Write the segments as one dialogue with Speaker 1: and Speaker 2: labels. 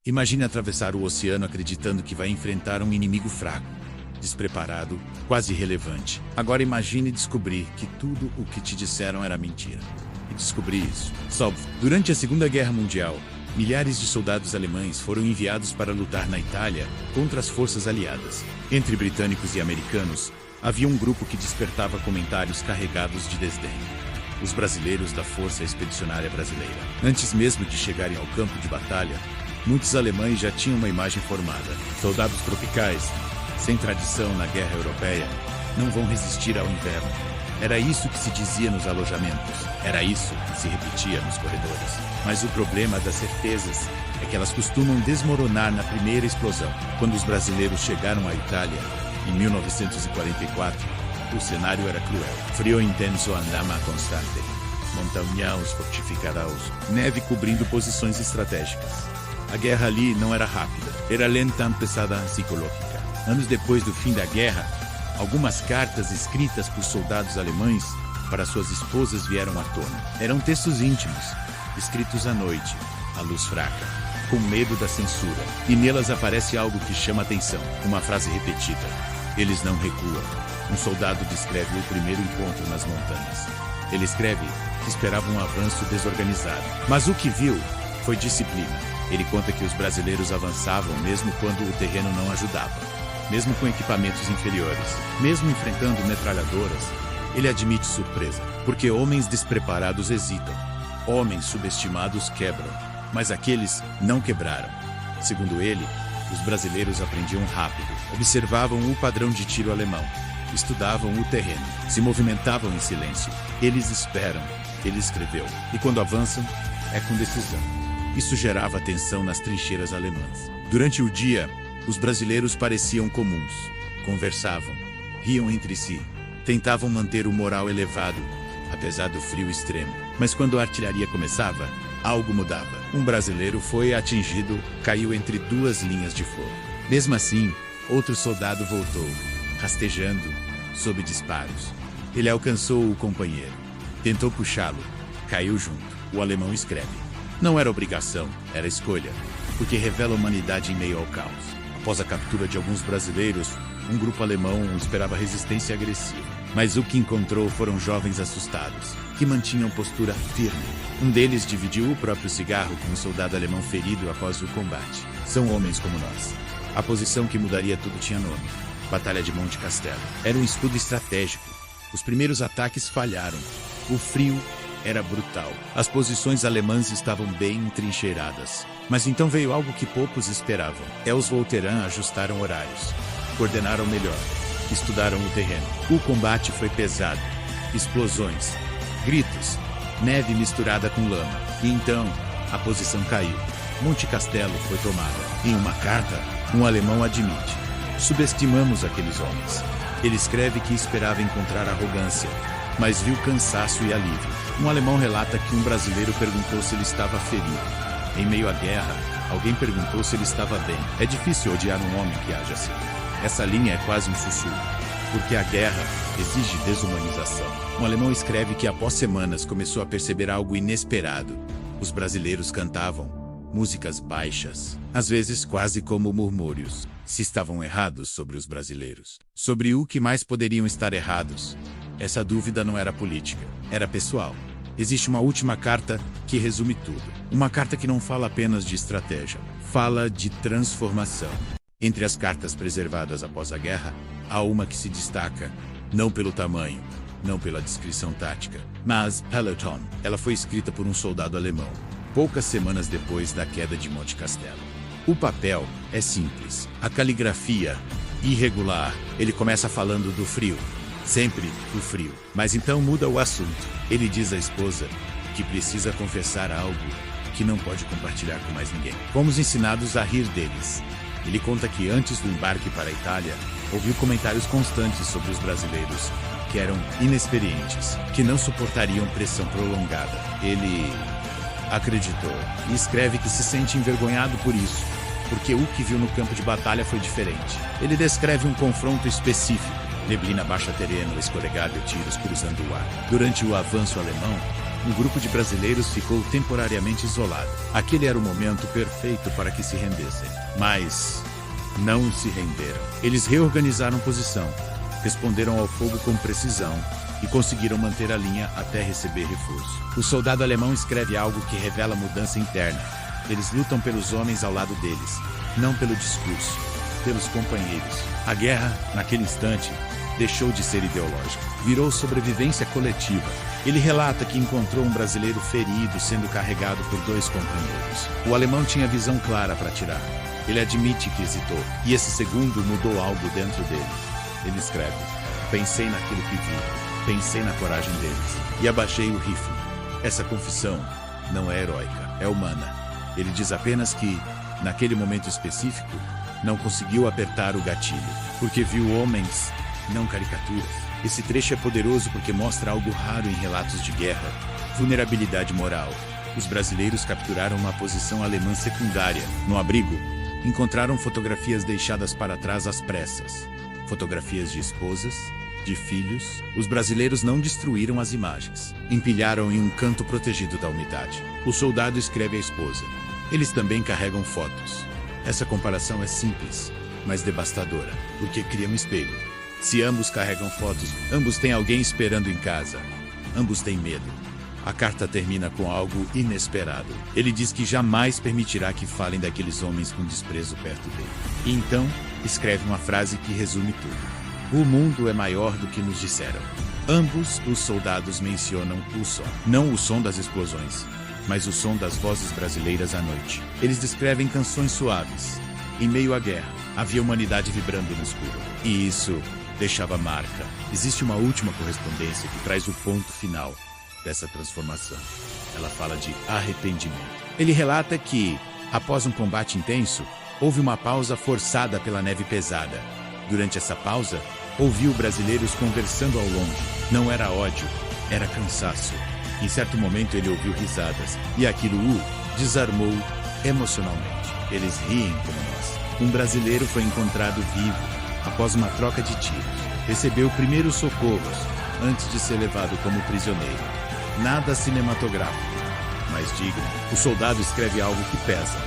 Speaker 1: Imagine atravessar o oceano acreditando que vai enfrentar um inimigo fraco, despreparado, quase irrelevante. Agora imagine descobrir que tudo o que te disseram era mentira. E descobrir isso. Durante a Segunda Guerra Mundial, milhares de soldados alemães foram enviados para lutar na Itália contra as forças aliadas. Entre britânicos e americanos, havia um grupo que despertava comentários carregados de desdém. Os brasileiros da Força Expedicionária Brasileira. Antes mesmo de chegarem ao campo de batalha, muitos alemães já tinham uma imagem formada. Soldados tropicais, sem tradição na guerra europeia, não vão resistir ao inverno. Era isso que se dizia nos alojamentos. Era isso que se repetia nos corredores. Mas o problema das certezas é que elas costumam desmoronar na primeira explosão. Quando os brasileiros chegaram à Itália, em 1944, o cenário era cruel. Frio intenso andava constante. Montanhas fortificadas, neve cobrindo posições estratégicas. A guerra ali não era rápida, era lenta, pesada, psicológica. Anos depois do fim da guerra, algumas cartas escritas por soldados alemães para suas esposas vieram à tona. Eram textos íntimos, escritos à noite, à luz fraca, com medo da censura. E nelas aparece algo que chama atenção, uma frase repetida. Eles não recuam. Um soldado descreve o primeiro encontro nas montanhas. Ele escreve que esperava um avanço desorganizado, mas o que viu foi disciplina. Ele conta que os brasileiros avançavam mesmo quando o terreno não ajudava, mesmo com equipamentos inferiores, mesmo enfrentando metralhadoras. Ele admite surpresa, porque homens despreparados hesitam, homens subestimados quebram, mas aqueles não quebraram. Segundo ele, os brasileiros aprendiam rápido, observavam o padrão de tiro alemão, estudavam o terreno, se movimentavam em silêncio. Eles esperam, ele escreveu, e quando avançam, é com decisão. Isso gerava tensão nas trincheiras alemãs. Durante o dia, os brasileiros pareciam comuns. Conversavam, riam entre si, tentavam manter o moral elevado, apesar do frio extremo. Mas quando a artilharia começava, algo mudava. Um brasileiro foi atingido, caiu entre duas linhas de fogo. Mesmo assim, outro soldado voltou, rastejando, sob disparos. Ele alcançou o companheiro, tentou puxá-lo, caiu junto. O alemão escreve. Não era obrigação, era escolha, porque revela a humanidade em meio ao caos. Após a captura de alguns brasileiros, um grupo alemão esperava resistência agressiva. Mas o que encontrou foram jovens assustados, que mantinham postura firme. Um deles dividiu o próprio cigarro com um soldado alemão ferido após o combate. São homens como nós. A posição que mudaria tudo tinha nome. Batalha de Monte Castelo. Era um estudo estratégico. Os primeiros ataques falharam. O frio era brutal. As posições alemãs estavam bem entrincheiradas. Mas então veio algo que poucos esperavam. Os Volterãs ajustaram horários, coordenaram melhor, estudaram o terreno. O combate foi pesado. Explosões, gritos, neve misturada com lama. E então, a posição caiu. Monte Castelo foi tomada. Em uma carta, um alemão admite: subestimamos aqueles homens. Ele escreve que esperava encontrar arrogância, mas viu cansaço e alívio. Um alemão relata que um brasileiro perguntou se ele estava ferido. Em meio à guerra, alguém perguntou se ele estava bem. É difícil odiar um homem que age assim. Essa linha é quase um sussurro, porque a guerra exige desumanização. Um alemão escreve que após semanas começou a perceber algo inesperado. Os brasileiros cantavam músicas baixas, às vezes quase como murmúrios. Se estavam errados sobre os brasileiros, sobre o que mais poderiam estar errados, essa dúvida não era política, era pessoal. Existe uma última carta que resume tudo. Uma carta que não fala apenas de estratégia, fala de transformação. Entre as cartas preservadas após a guerra, há uma que se destaca, não pelo tamanho, não pela descrição tática, mas Peloton. Ela foi escrita por um soldado alemão, poucas semanas depois da queda de Monte Castelo. O papel é simples, a caligrafia irregular. Ele começa falando do frio, sempre o frio. Mas então muda o assunto. Ele diz à esposa que precisa confessar algo que não pode compartilhar com mais ninguém. Fomos ensinados a rir deles. Ele conta que antes do embarque para a Itália, ouviu comentários constantes sobre os brasileiros, que eram inexperientes, que não suportariam pressão prolongada. Ele acreditou e escreve que se sente envergonhado por isso, porque o que viu no campo de batalha foi diferente. Ele descreve um confronto específico. Neblina baixa terreno, escorregável, tiros cruzando o ar. Durante o avanço alemão, Um grupo de brasileiros ficou temporariamente isolado. Aquele era o momento perfeito para que se rendessem. Mas não se renderam. Eles reorganizaram posição, responderam ao fogo com precisão e conseguiram manter a linha até receber reforço. O soldado alemão escreve algo que revela mudança interna. Eles lutam pelos homens ao lado deles, não pelo discurso, pelos companheiros. A guerra, naquele instante, deixou de ser ideológica. Virou sobrevivência coletiva. Ele relata que encontrou um brasileiro ferido sendo carregado por 2 companheiros. O alemão tinha visão clara para atirar. Ele admite que hesitou, e esse segundo mudou algo dentro dele. Ele escreve: pensei naquilo que vi, pensei na coragem deles, e abaixei o rifle. Essa confissão não é heróica, é humana. Ele diz apenas que, naquele momento específico, não conseguiu apertar o gatilho, porque viu homens, não caricaturas. Esse trecho é poderoso porque mostra algo raro em relatos de guerra: vulnerabilidade moral. Os brasileiros capturaram uma posição alemã secundária. No abrigo, encontraram fotografias deixadas para trás às pressas. Fotografias de esposas, de filhos. Os brasileiros não destruíram as imagens. Empilharam em um canto protegido da umidade. O soldado escreve à esposa: eles também carregam fotos. Essa comparação é simples, mas devastadora, porque cria um espelho. Se ambos carregam fotos, ambos têm alguém esperando em casa. Ambos têm medo. A carta termina com algo inesperado. Ele diz que jamais permitirá que falem daqueles homens com desprezo perto dele. E então, escreve uma frase que resume tudo: o mundo é maior do que nos disseram. Ambos os soldados mencionam o som. Não o som das explosões, mas o som das vozes brasileiras à noite. Eles descrevem canções suaves. Em meio à guerra, havia humanidade vibrando no escuro. E isso deixava marca. Existe uma última correspondência que traz o ponto final dessa transformação. Ela fala de arrependimento. Ele relata que, após um combate intenso, houve uma pausa forçada pela neve pesada. Durante essa pausa, ouviu brasileiros conversando ao longe. Não era ódio, era cansaço. Em certo momento ele ouviu risadas, e aquilo o desarmou emocionalmente. Eles riem como nós. Um brasileiro foi encontrado vivo após uma troca de tiros. Recebeu primeiros socorros antes de ser levado como prisioneiro. Nada cinematográfico, mas digno. O soldado escreve algo que pesa.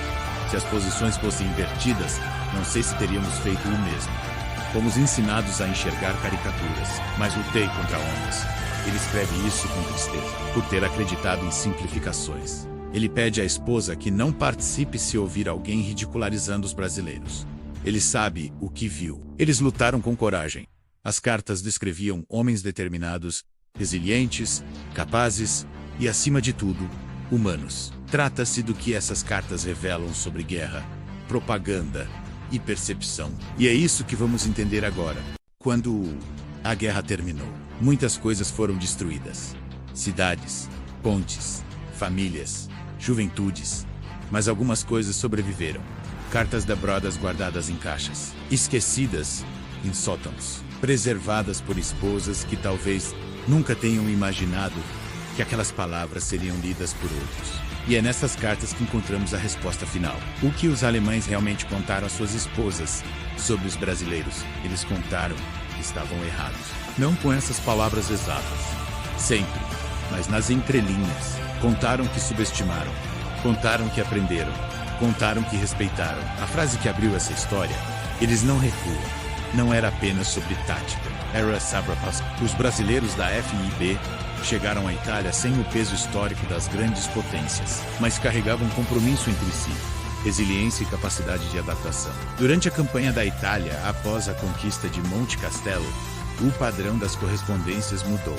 Speaker 1: Se as posições fossem invertidas, não sei se teríamos feito o mesmo. Fomos ensinados a enxergar caricaturas, mas lutei contra ondas. Ele escreve isso com tristeza, por ter acreditado em simplificações. Ele pede à esposa que não participe se ouvir alguém ridicularizando os brasileiros. Ele sabe o que viu. Eles lutaram com coragem. As cartas descreviam homens determinados, resilientes, capazes e, acima de tudo, humanos. Trata-se do que essas cartas revelam sobre guerra, propaganda e percepção. E é isso que vamos entender agora. Quando a guerra terminou, muitas coisas foram destruídas. Cidades, pontes, famílias, juventudes. Mas algumas coisas sobreviveram. Cartas dabradas guardadas em caixas, esquecidas em sótãos, preservadas por esposas que talvez nunca tenham imaginado que aquelas palavras seriam lidas por outros. E é nessas cartas que encontramos a resposta final. O que os alemães realmente contaram às suas esposas sobre os brasileiros? Eles contaram que estavam errados. Não com essas palavras exatas, sempre, mas nas entrelinhas. Contaram que subestimaram, contaram que aprenderam, contaram que respeitaram. A frase que abriu essa história: eles não recuam, não era apenas sobre tática, era sabrapas. Os brasileiros da FIB chegaram à Itália sem o peso histórico das grandes potências, mas carregavam compromisso entre si, resiliência e capacidade de adaptação. Durante a campanha da Itália, após a conquista de Monte Castelo, o padrão das correspondências mudou.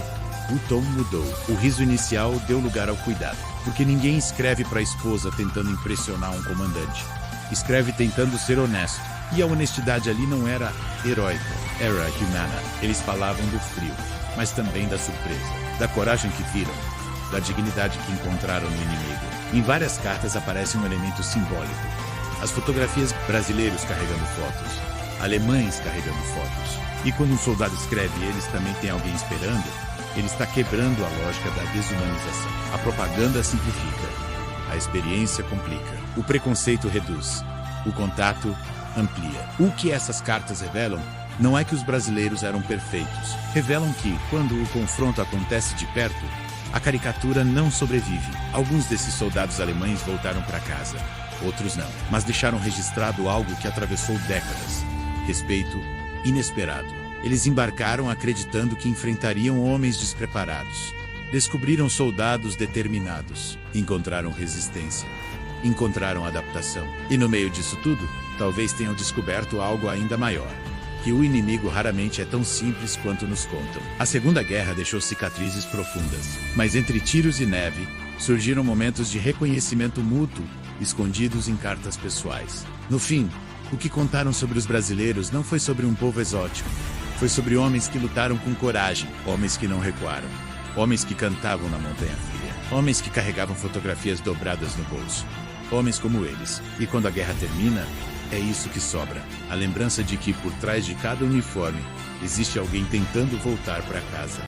Speaker 1: O tom mudou. O riso inicial deu lugar ao cuidado, porque ninguém escreve para a esposa tentando impressionar um comandante. Escreve tentando ser honesto. E a honestidade ali não era heróica, era humana. Eles falavam do frio, mas também da surpresa, da coragem que viram, da dignidade que encontraram no inimigo. Em várias cartas aparece um elemento simbólico. As fotografias, brasileiros carregando fotos, alemães carregando fotos. E quando um soldado escreve eles também tem alguém esperando, ele está quebrando a lógica da desumanização. A propaganda simplifica, a experiência complica, o preconceito reduz, o contato amplia. O que essas cartas revelam não é que os brasileiros eram perfeitos. Revelam que, quando o confronto acontece de perto, A caricatura não sobrevive. Alguns desses soldados alemães voltaram para casa, outros não, mas deixaram registrado algo que atravessou décadas: respeito inesperado. Eles embarcaram acreditando que enfrentariam homens despreparados. Descobriram soldados determinados. Encontraram resistência. Encontraram adaptação. E no meio disso tudo, talvez tenham descoberto algo ainda maior: que o inimigo raramente é tão simples quanto nos contam. A Segunda Guerra deixou cicatrizes profundas, mas entre tiros e neve, surgiram momentos de reconhecimento mútuo, escondidos em cartas pessoais. No fim, o que contaram sobre os brasileiros não foi sobre um povo exótico. Foi sobre homens que lutaram com coragem, homens que não recuaram, homens que cantavam na Montanha Fria, homens que carregavam fotografias dobradas no bolso. Homens como eles. E quando a guerra termina, é isso que sobra: a lembrança de que por trás de cada uniforme existe alguém tentando voltar para casa.